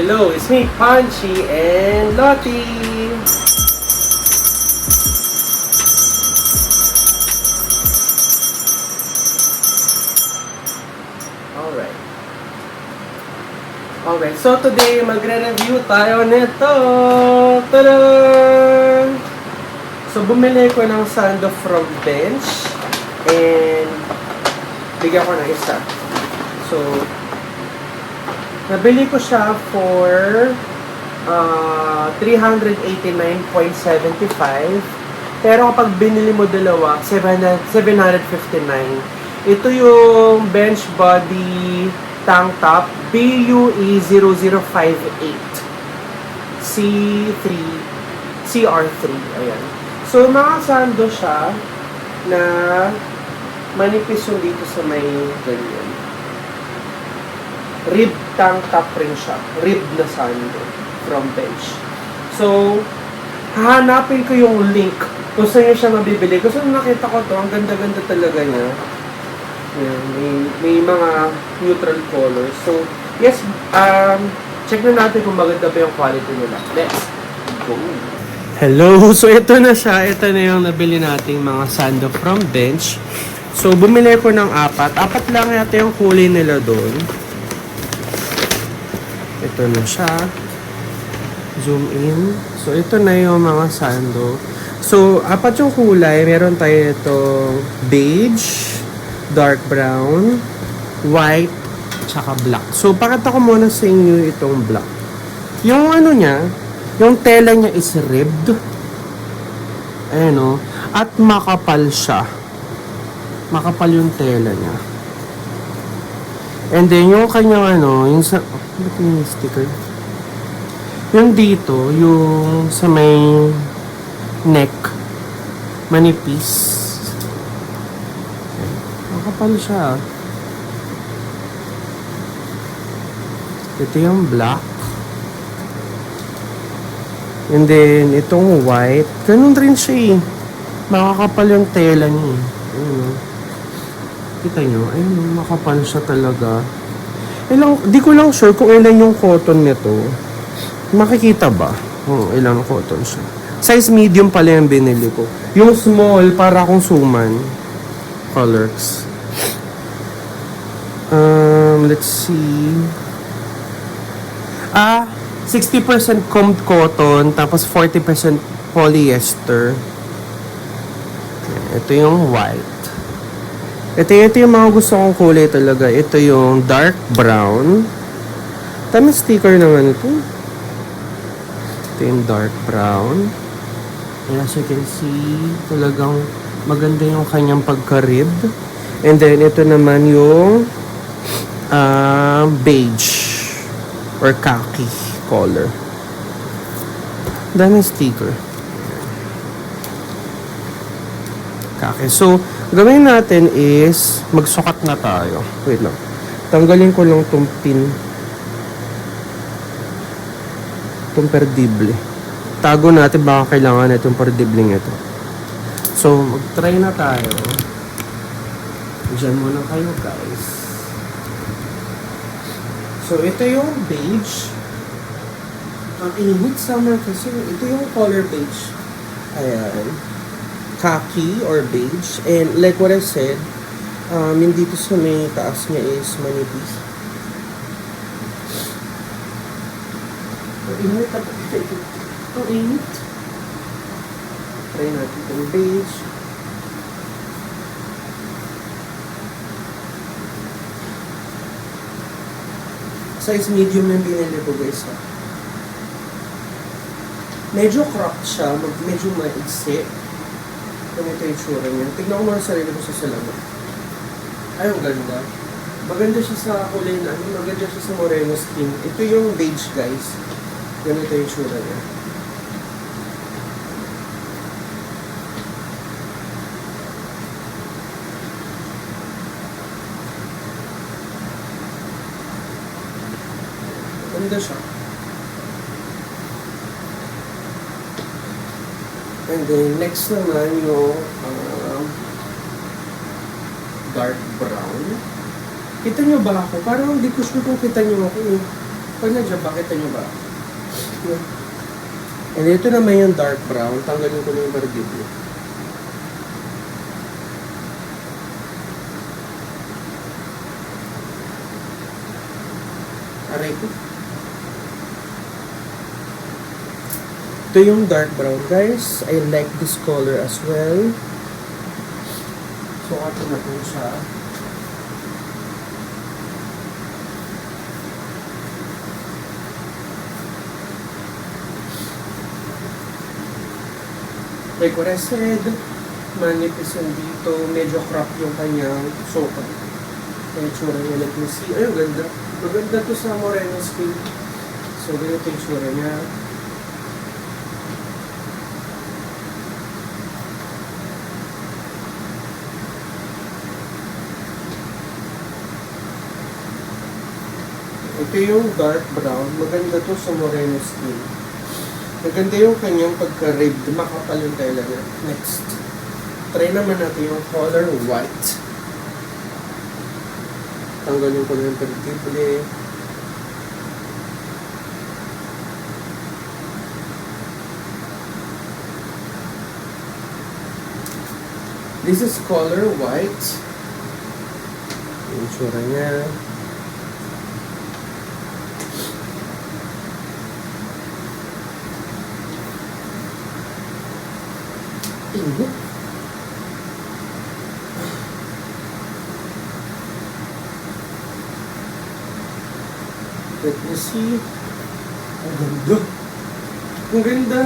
hello, it's me, Punchy and Lottie! Alright, so today magre-review tayo nito! Tada! So bumili ko ng sando from Bench and bigyan ko ng isa. So nabili ko siya for 389.75, pero kapag binili mo dalawa, 759. Ito yung Bench Body Tank Top BUE0058 CR3. Ayan. So mga sando siya na manipis yung dito sa may ganyan. Rib tank top rin siya. Rib na sando from Bench. So, hahanapin ko yung link kung saan siya mabibili. Kasi nakita ko to, ang ganda-ganda talaga niya. Yan, may mga neutral colors. So, yes, check na natin kung maganda ba yung quality nila. Let's go! Hello! So, ito na siya. Ito na yung nabili nating mga sando from Bench. So, bumili ko ng apat. Apat lang yata yung kulay nila doon. Ito na siya. Zoom in. So, ito na yung mga sando. So, apat yung kulay. Meron tayo itong beige, dark brown, white, tsaka black. So, pakita ko muna sa inyo itong black. Yung ano niya, yung tela niya is ribbed. Ayan o. At makapal siya. Makapal yung tela niya. And then, yung kanyang ano, yung sa... Ba't yung sticker? Yung dito, yung sa may neck, manipis. Makapal siya. Ito yung black. And then, itong white. Ganun rin siya eh. Makakapal yung tela niya. Ayun o. Kita nyo? Ayun, makapal siya talaga. Di ko lang sure kung ilan yung cotton nito. Makikita ba? Ilang cotton siya. Size medium pala yung binili ko. Yung small, para akong suman. Colors. Let's see. 60% combed cotton, tapos 40% polyester. Ito yung white. Ito yung mga gusto kong kulay talaga. Ito yung dark brown. Tama sticker naman ito. Ito yung dark brown. And as you can see, talagang maganda yung kanyang pagka-rib. And then, ito naman yung beige or khaki color. Daming sticker. Khaki. So, gawin natin is magsukat na tayo. Wait lang. Tanggalin ko lang itong pin. Itong perdible. Tago natin baka kailangan itong perdibling ito. So, mag-try na tayo. Diyan muna kayo, guys. So, ito yung beige. Ang init summer kasi. Ito yung color beige. Ayan. Khaki or beige. And like what I said, yung dito sa may taas niya is manipis. Ang init. Ang init. Try natin itong beige. Size medium yung binili ko, guys. Medyo cropped siya. Medyo maigsi. Ganito yung tsura niya. Tignan ko muna sarili ko sa salamat. Ay, ang ganda. Maganda siya sa kulay na. Maganda siya sa moreno skin. Ito yung beige, guys. Ganito yung tsura niya. Ganda siya. And then, next naman yung dark brown. Kita nyo ba ako? Parang hindi ko sure kung kita nyo ako eh. Pag nandiyan, bakit nyo ba? Yan. And ito naman yung dark brown. Tanggalin ko na yung barbidyo. Aray ko. Ito yung dark brown, guys. I like this color as well. So, ato na po siya. Decorated. Manipis yung dito. Medyo crop yung kanyang soka. Yung tsura niya. Let me see. Ay, ganda. Maganda to sa Moreno skin. So, ganito yung tsura niya. Ito yung dark brown. Maganda to sa Moreno skin. Maganda yung kanyang pagka-ribbed. Makapal yung tela niya. Next. Try naman natin yung color white. Tanggalin ko na yung pagkipili. This is color white. Yung tsura niya. Init. Let me see. Ang ganda. Ang ganda.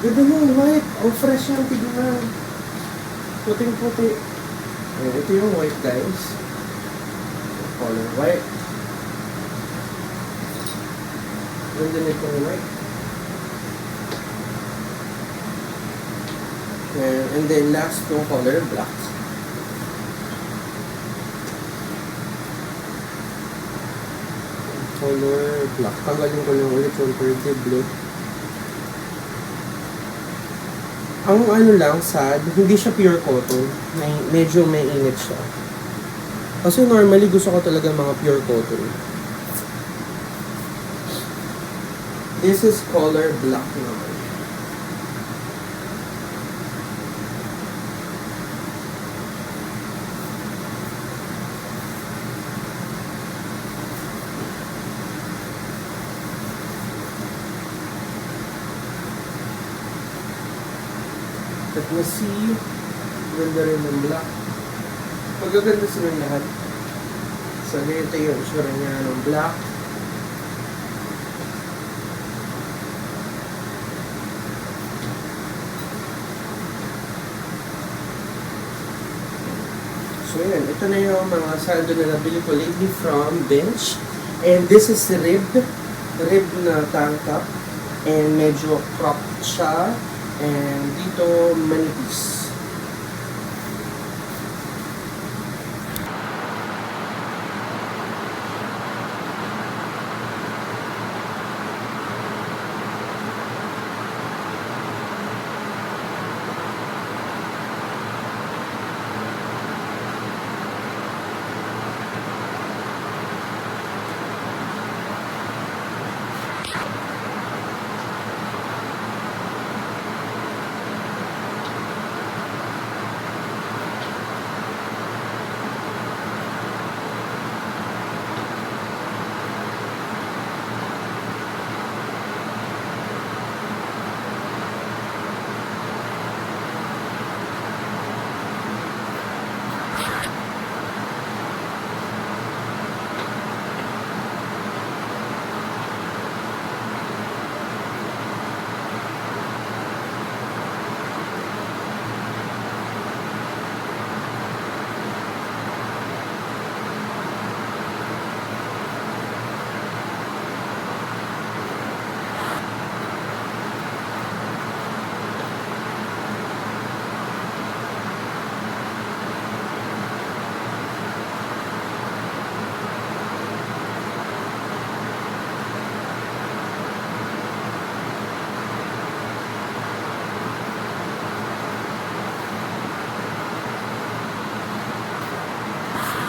Ganda mo, white. Ang fresh yung tignan. Puting-puti. Ito yung white, guys. Color white. Ganda nito yung white. And then last yung color black. Color black. Tanggalin ko lang ulit yung pretty blue. Ang ano lang, sad, hindi siya pure cotton. Medyo may init siya. Kasi normally gusto ko talaga mga pure cotton. This is color black naman. Let me see. Ganda rin ng black. Magaganda silang lahat. So, ito yung itsura niya ng black. So, yan. Ito na yung mga sando na nabili ko lately from Bench. And this is ribbed. Ribbed na tank top. And medyo cropped siya. And dito, manipis.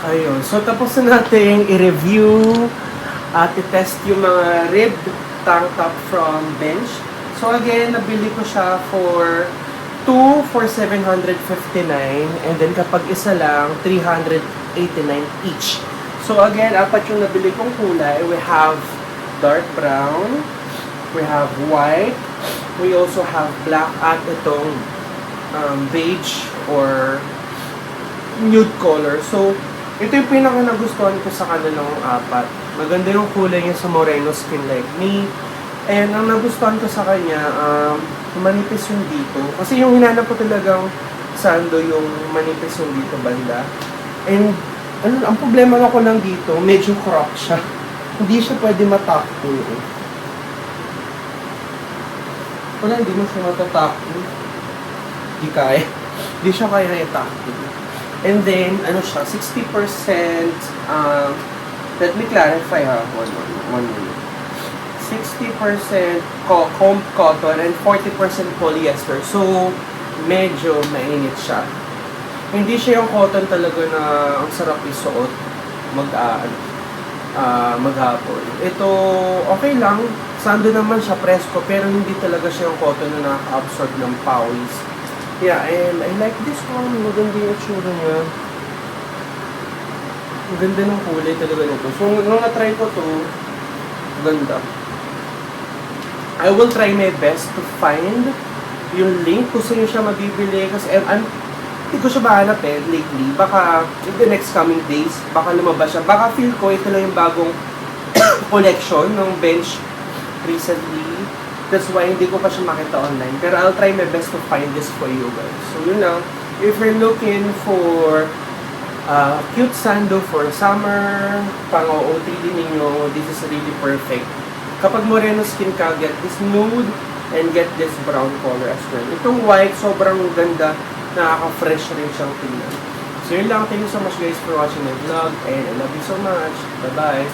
Ayun. So, tapos na natin i-review at i-test yung mga ribbed tank top from Bench. So again, nabili ko siya for 2 for 759 and then kapag isa lang, 389 each. So again, apat yung nabili kong kulay. We have dark brown, we have white, we also have black at itong beige or nude color. So, ito yung pinaka nagustuhan ko sa kanilang apat. Maganda yung kulay niya sa moreno skin like me. And ang nagustuhan ko sa kanya, manipis yung dito. Kasi yung hinanap ko talagang sando yung manipis yung dito banda. And ang problema ko lang dito, medyo crop siya. Hindi siya pwede matakto. Wala, hindi mo siya matatakto. Hindi kaya. Hindi siya kaya i-takto. And then, ano siya, 60%, let me clarify ha, one minute. 60% comb cotton and 40% polyester. So, medyo mainit siya. Hindi siya yung cotton talaga na ang sarap isuot maghapon. Ito, okay lang. Sando naman siya, presko, pero hindi talaga siya yung cotton na nakaka-absorb ng pawis. Yeah, and I like this one. Maganda yung itsura niya. Maganda ng kulay talaga nito. So, nung na-try ko to, ganda. I will try my best to find yung link kung saan siya mabibili. Kasi hindi ko siya mahanap lately. Baka in the next coming days, baka lumabas siya. Baka feel ko ito lang yung bagong collection ng Bench recently. That's why hindi ko pa siya makita online. Pero I'll try my best to find this for you guys. So yun lang. If you're looking for cute sando for summer, pang-OOTD ninyo, this is really perfect. Kapag moreno skin ka, get this nude and get this brown color as well. Itong white, sobrang ganda. Nakaka-fresh rin siyang tingnan. So yun lang. Thank you so much guys for watching my vlog and I love you so much. Bye-bye.